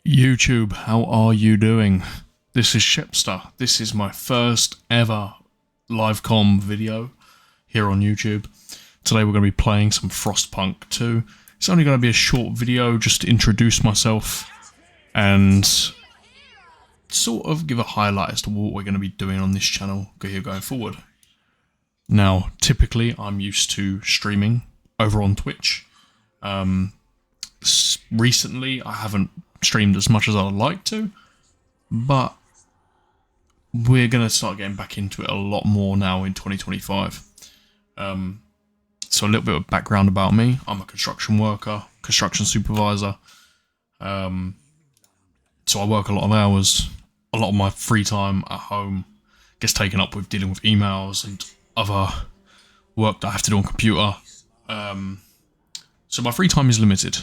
YouTube, how are you doing? This is Shepster. This is my first ever live-com video here on YouTube. Today we're going to be playing some Frostpunk 2. It's only going to be a short video just to introduce myself and sort of give a highlight as to what we're going to be doing on this channel here going forward. Now, typically I'm used to streaming over on Twitch. Recently I haven't streamed as much as I'd like to, but we're going to start getting back into it a lot more now in 2025. So a little bit of background about me. I'm a construction worker, construction supervisor. So I work a lot of hours. A lot of my free time at home gets taken up with dealing with emails and other work that I have to do on computer. So my free time is limited.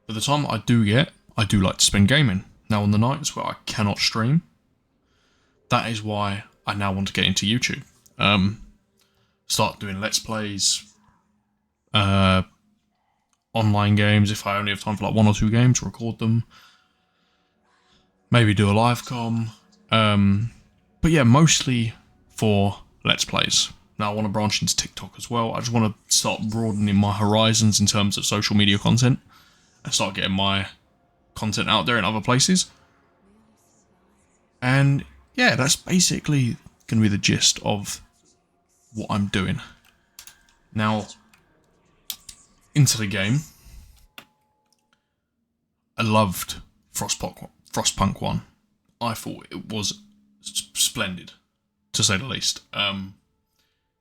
But the time that I do get, I do like to spend gaming. Now on the nights where I cannot stream, that is why I now want to get into YouTube. Start doing Let's Plays, online games if I only have time for like 1 or 2 games, record them. Maybe do a live com. But yeah, mostly for Let's Plays. Now I want to branch into TikTok as well. I just want to start broadening my horizons in terms of social media content and start getting my content out there in other places. And yeah, that's basically going to be the gist of what I'm doing. Now, into the game. I loved Frostpunk 1. I thought it was splendid, to say the least.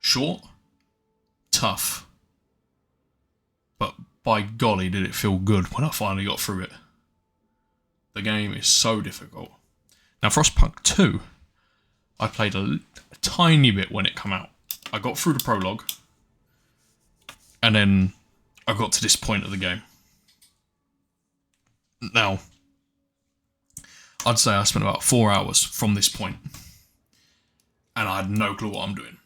Short, tough, but by golly did it feel good when I finally got through it. The game is so difficult. Now Frostpunk 2, I played a tiny bit when it came out. I got through the prologue, and then I got to this point of the game. Now, I'd say I spent about 4 hours from this point, and I had no clue what I'm doing.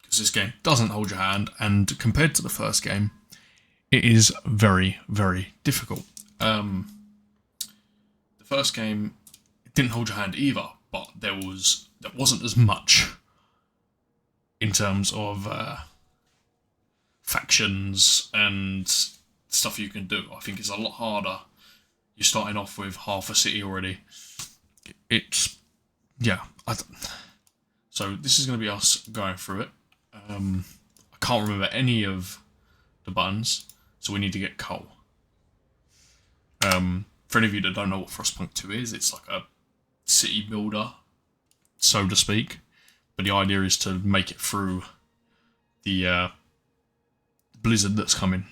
Because this game doesn't hold your hand, and compared to the first game, it is very, very difficult. The first game didn't hold your hand either, but there wasn't as much in terms of factions and stuff you can do. I think it's a lot harder. You're starting off with half a city already. It's yeah. So this is going to be us going through it. I can't remember any of the buttons, so we need to get coal. For any of you that don't know what Frostpunk 2 is, it's like a city builder, so to speak. But the idea is to make it through the blizzard that's coming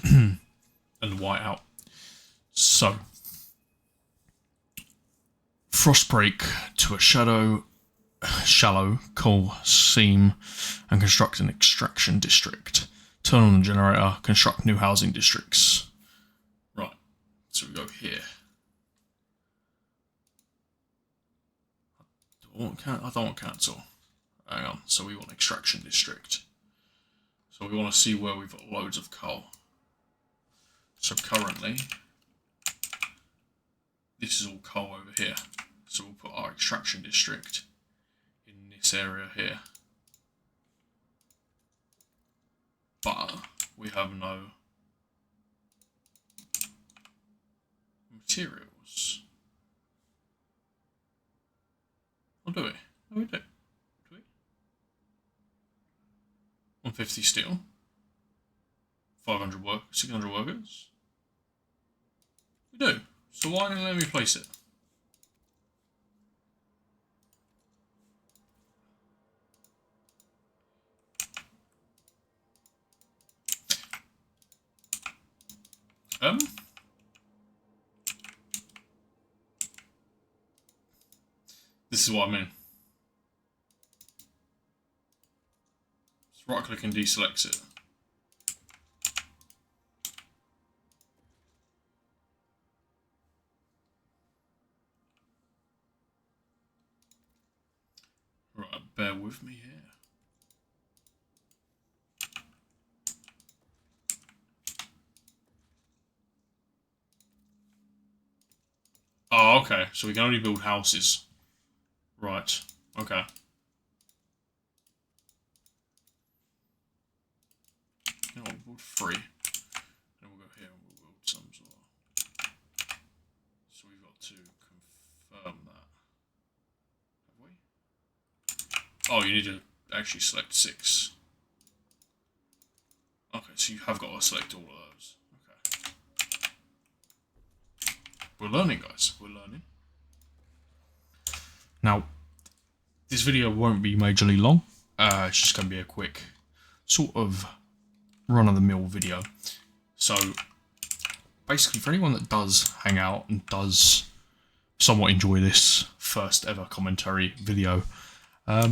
and the whiteout. So, Frostbreak to a shallow coal seam and construct an extraction district. Turn on the generator, construct new housing districts. Right, so we go here. I don't want cancel. Hang on, so we want extraction district. So we want to see where we've got loads of coal. So currently, this is all coal over here. So we'll put our extraction district in this area here. But we have no materials. Or do we? Oh, we do. Do we? 150 steel. 500 work, 600 workers. We do. So why didn't let me place it? This is what I mean. Just right click and deselect it. Right, bear with me here. Oh, okay. So we can only build houses. Right. Okay. You know what, we'll build 3. Then we'll go here and we'll build some sort of... So we've got to confirm that. Have we? Oh, you need to actually select 6. Okay, so you have got to select all of those. Okay. We're learning, guys. We're learning. Now, this video won't be majorly long. It's just going to be a quick sort of run-of-the-mill video. So, basically, for anyone that does hang out and does somewhat enjoy this first ever commentary video, I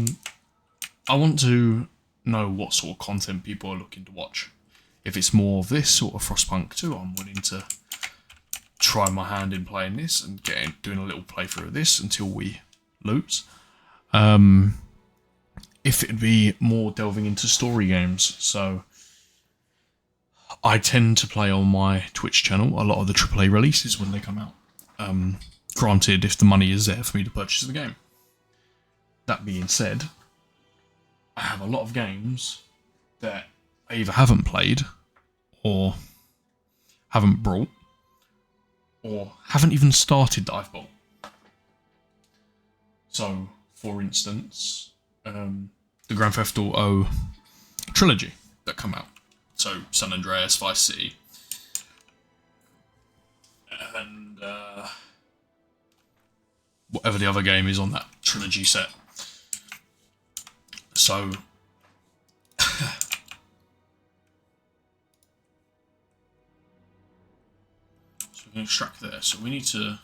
want to know what sort of content people are looking to watch. If it's more of this sort of Frostpunk 2, I'm willing to try my hand in playing this and doing a little playthrough of this until we lose. If it'd be more delving into story games, so I tend to play on my Twitch channel a lot of the AAA releases when they come out. Granted, if the money is there for me to purchase the game. That being said, I have a lot of games that I either haven't played, or haven't brought, or haven't even started that I've bought. So, for instance, the Grand Theft Auto trilogy that come out. So, San Andreas, Vice City, and whatever the other game is on that trilogy set. So, we can extract there. So we need to.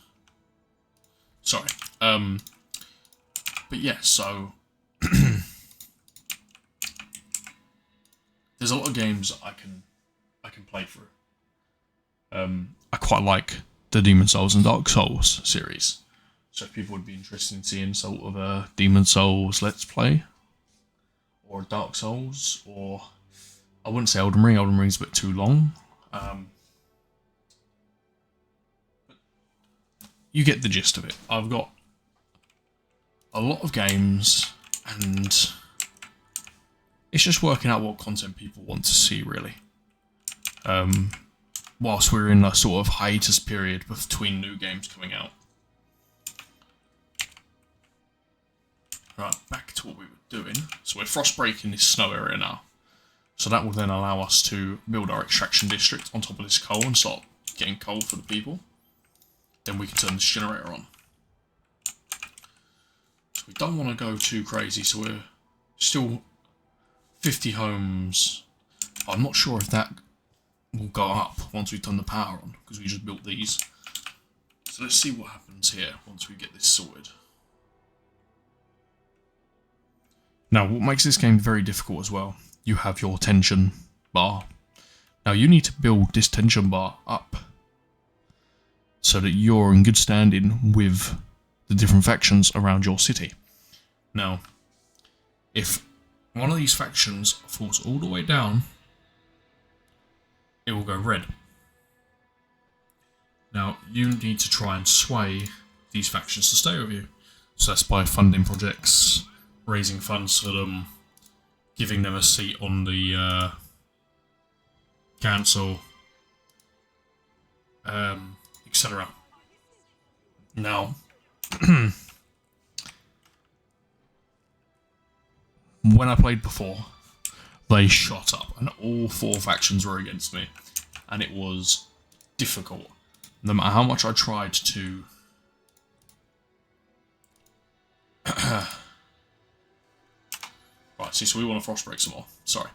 Sorry. But yeah. So there's a lot of games I can play through. I quite like the Demon Souls and Dark Souls series. So if people would be interested in seeing sort of a Demon Souls Let's Play, or Dark Souls, or I wouldn't say Elden Ring. Elden Ring's a bit too long. You get the gist of it. I've got a lot of games, and it's just working out what content people want to see, really. Whilst we're in a sort of hiatus period between new games coming out. Right, back to what we were doing. So we're frostbreaking this snow area now. So that will then allow us to build our extraction district on top of this coal and start getting coal for the people. Then we can turn this generator on. So we don't want to go too crazy, so we're still 50 homes. I'm not sure if that will go up once we've turned the power on, because we just built these. So let's see what happens here once we get this sorted. Now, what makes this game very difficult as well, you have your tension bar. Now, you need to build this tension bar up so that you're in good standing with the different factions around your city. Now, if one of these factions falls all the way down, it will go red. Now, you need to try and sway these factions to stay with you. So that's by funding projects, raising funds for them, giving them a seat on the council, etc. Now, when I played before, they shot up and all 4 factions were against me, and it was difficult. No matter how much I tried to right, see, so we want to frostbreak some more. Sorry.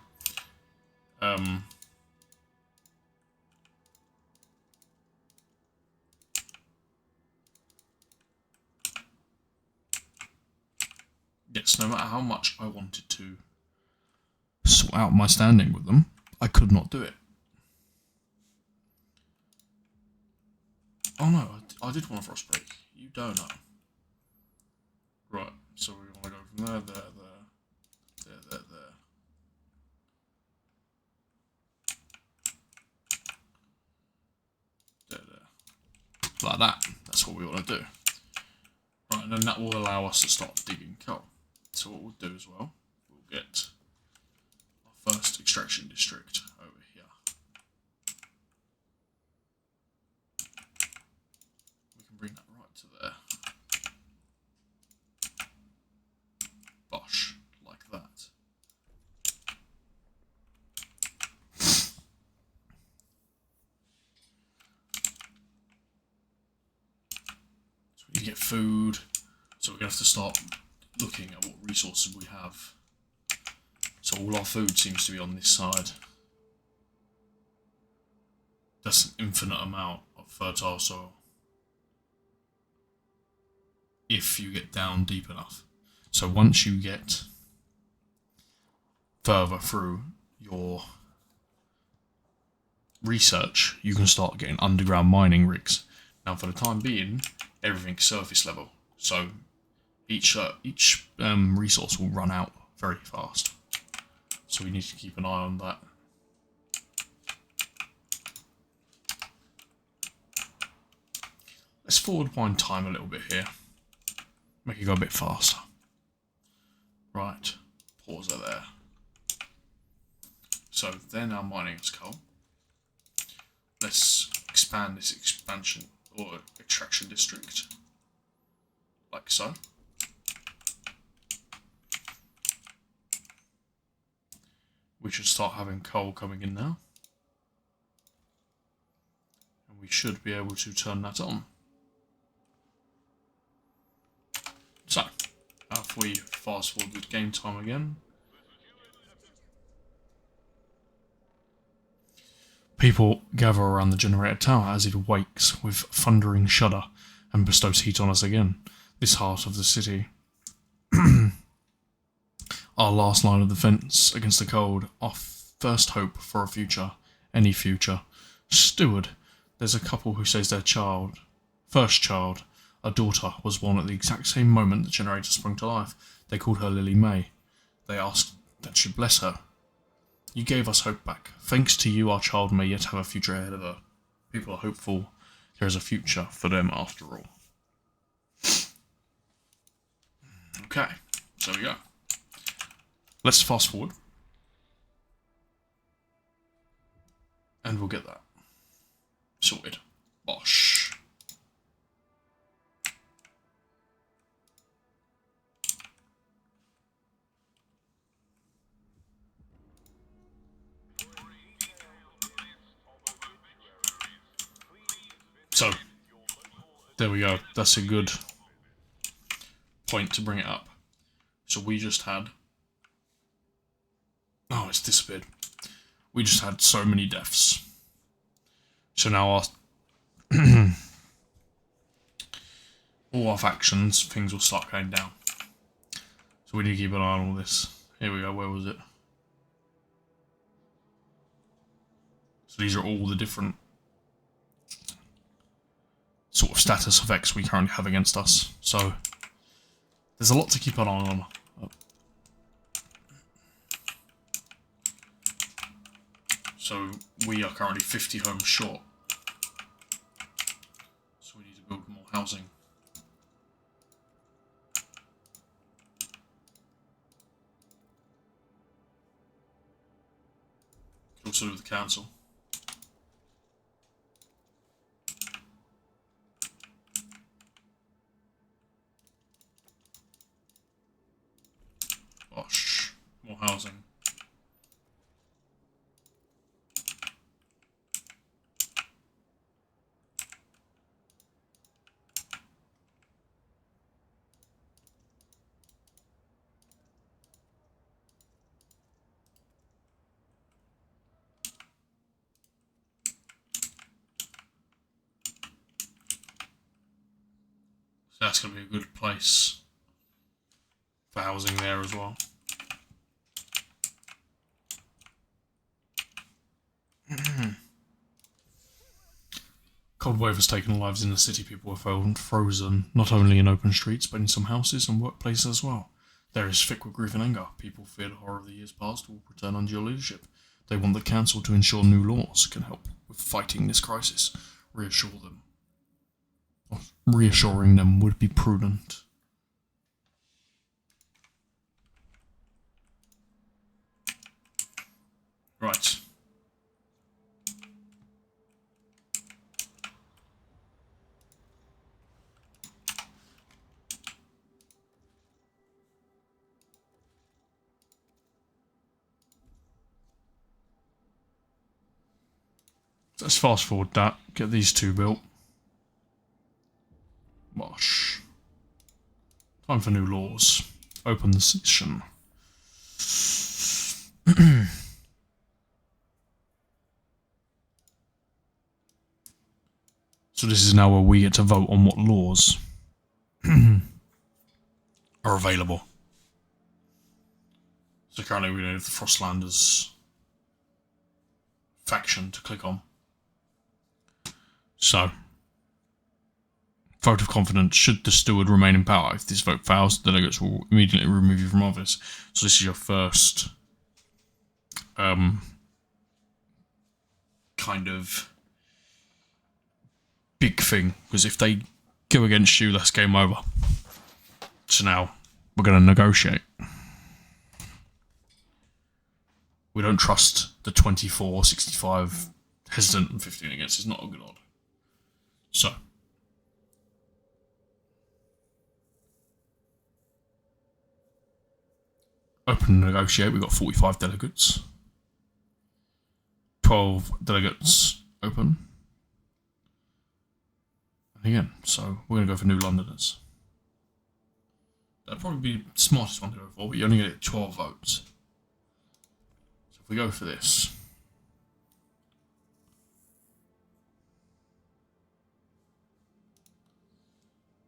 Yes, no matter how much I wanted to sort out my standing with them, I could not do it. Oh no, I did want a frostbreak. You don't know. Right, so we want to go from there, there. Like that. That's that's what we want to do. Right, and then that will allow us to start digging coal. So what we'll do as well, we'll get our first extraction district over here. We can bring that right to there. Bosh, like that. So we need to get food, so we're going to have to start looking at what resources we have. So all our food seems to be on this side. That's an infinite amount of fertile soil, if you get down deep enough. So once you get further through your research, you can start getting underground mining rigs. Now for the time being, everything's surface level, so each resource will run out very fast. So we need to keep an eye on that. Let's forward wind time a little bit here. Make it go a bit faster. Right, pause it there. So they're now mining us coal. Let's expand this expansion or extraction district, like so. We should start having coal coming in now. And we should be able to turn that on. So, if we fast forward the game time again. People gather around the generator tower as it wakes with thundering shudder and bestows heat on us again. This heart of the city. Our last line of defence against the cold, our first hope for a future, any future. Steward, there's a couple who says their first child, a daughter, was born at the exact same moment the generator sprung to life. They called her Lily May. They asked that you bless her. You gave us hope back. Thanks to you, our child may yet have a future ahead of her. People are hopeful there is a future for them after all. Okay, so we go. Let's fast forward. And we'll get that sorted. Bosh. So, there we go. That's a good point to bring it up. So we just had... Oh, it's disappeared. We just had so many deaths. So now our... all our factions, things will start going down. So we need to keep an eye on all this. Here we go, where was it? So these are all the different sort of status effects we currently have against us. So there's a lot to keep an eye on. So we are currently 50 homes short. So we need to build more housing. Could also do with the council. Gosh, more housing. So that's going to be a good place for housing there as well. Cold wave has taken lives in the city. People were found frozen, not only in open streets, but in some houses and workplaces as well. There is thick with grief and anger. People fear the horror of the years past will return under your leadership. They want the council to ensure new laws can help with fighting this crisis. Reassure them. Reassuring them would be prudent. Right. Let's fast forward that. Get these two built. Wash. Time for new laws. Open the session. So this is now where we get to vote on what laws are available. So currently we have the Frostlanders faction to click on. So, vote of confidence. Should the steward remain in power? If this vote fails, the delegates will immediately remove you from office. So this is your first kind of big thing, because if they go against you, that's game over. So now we're going to negotiate. We don't trust the 24, 65 hesitant and 15 against. It's not a good odd. So open and negotiate. We've got 45 delegates. 12 delegates open. And again, so we're going to go for New Londoners. That'd probably be the smartest one to go for, but you only get 12 votes. So if we go for this.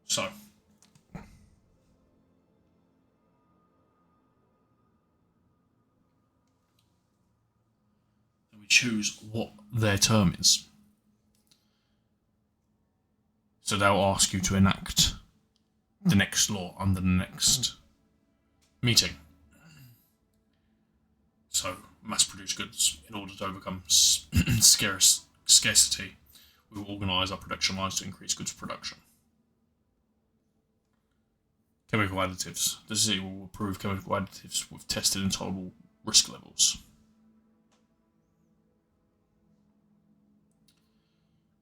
So. We choose what their term is. So they'll ask you to enact the next law under the next meeting. So, mass-produced goods. In order to overcome scarcity, we will organise our production lines to increase goods production. Chemical additives. The city will approve chemical additives with tested and tolerable risk levels.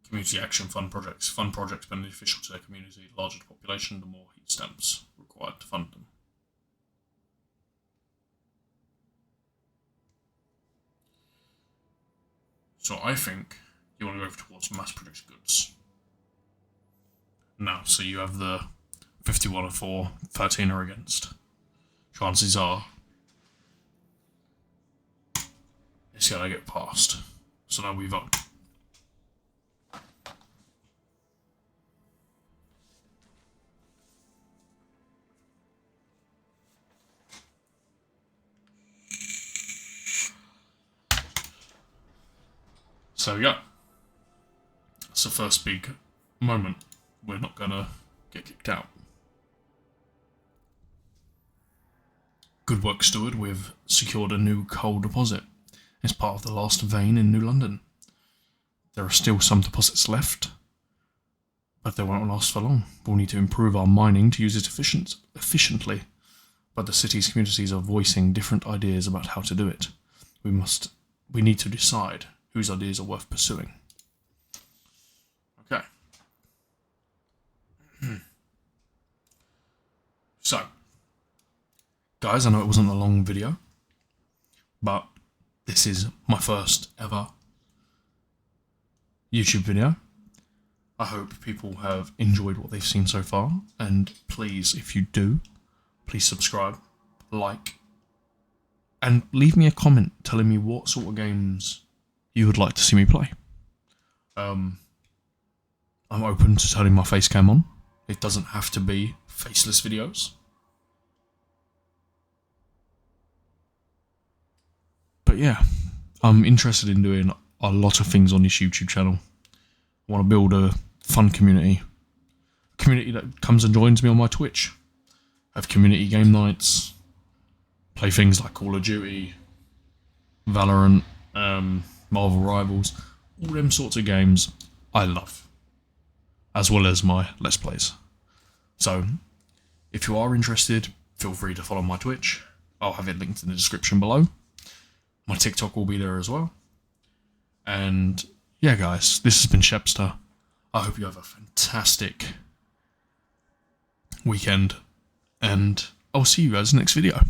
Community action fund projects. Fund projects beneficial to their community. The larger the population, the more heat stamps required to fund them. So I think you want to go towards mass-produced goods. Now, so you have the 51 and 4, 13 are against. Chances are it's going to get passed. So now we vote. So yeah, it's the first big moment. We're not gonna get kicked out. Good work, steward. We've secured a new coal deposit. It's part of the last vein in New London. There are still some deposits left, but they won't last for long. We'll need to improve our mining to use it efficiently, but the city's communities are voicing different ideas about how to do it. We need to decide whose ideas are worth pursuing. Okay. So, guys, I know it wasn't a long video, but this is my first ever YouTube video. I hope people have enjoyed what they've seen so far, and please, if you do, please subscribe, like, and leave me a comment telling me what sort of games you would like to see me play. I'm open to turning my face cam on. It doesn't have to be faceless videos. But yeah, I'm interested in doing a lot of things on this YouTube channel. I want to build a fun community. A community that comes and joins me on my Twitch. Have community game nights. Play things like Call of Duty, Valorant, Marvel Rivals, all them sorts of games I love. as well as my Let's Plays. So, if you are interested, feel free to follow my Twitch. I'll have it linked in the description below. My TikTok will be there as well. And yeah, guys, this has been Shepster. I hope you have a fantastic weekend, and I'll see you guys in the next video.